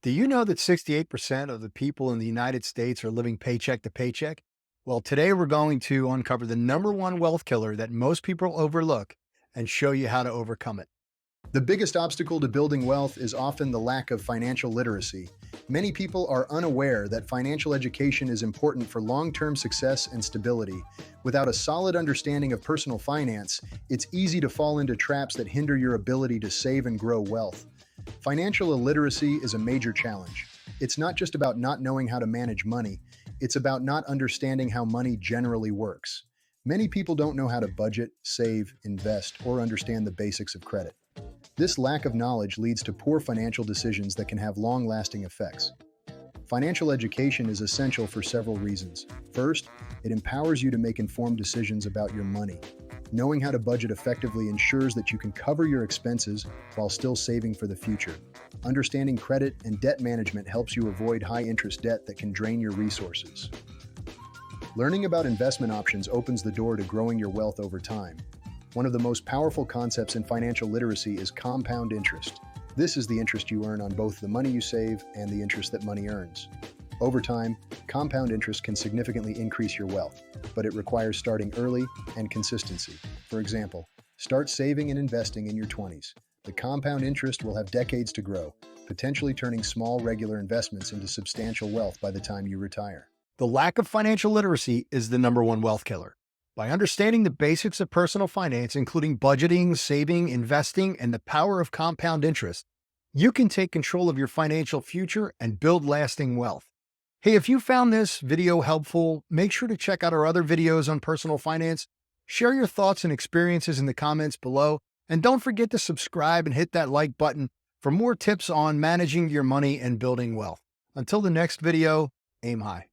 Do you know that 68% of the people in the United States are living paycheck to paycheck? Well, today we're going to uncover the number one wealth killer that most people overlook and show you how to overcome it. The biggest obstacle to building wealth is often the lack of financial literacy. Many people are unaware that financial education is important for long term success and stability. Without a solid understanding of personal finance, it's easy to fall into traps that hinder your ability to save and grow wealth. Financial illiteracy is a major challenge. It's not just about not knowing how to manage money, it's about not understanding how money generally works. Many people don't know how to budget, save, invest, or understand the basics of credit. This lack of knowledge leads to poor financial decisions that can have long-lasting effects. Financial education is essential for several reasons. First, it empowers you to make informed decisions about your money. Knowing how to budget effectively ensures that you can cover your expenses while still saving for the future. Understanding credit and debt management helps you avoid high-interest debt that can drain your resources. Learning about investment options opens the door to growing your wealth over time. One of the most powerful concepts in financial literacy is compound interest. This is the interest you earn on both the money you save and the interest that money earns. Over time, compound interest can significantly increase your wealth, but it requires starting early and consistency. For example, start saving and investing in your 20s. The compound interest will have decades to grow, potentially turning small, regular investments into substantial wealth by the time you retire. The lack of financial literacy is the number one wealth killer. By understanding the basics of personal finance, including budgeting, saving, investing, and the power of compound interest, you can take control of your financial future and build lasting wealth. Hey, if you found this video helpful, make sure to check out our other videos on personal finance. Share your thoughts and experiences in the comments below, and don't forget to subscribe and hit that like button for more tips on managing your money and building wealth. Until the next video, aim high.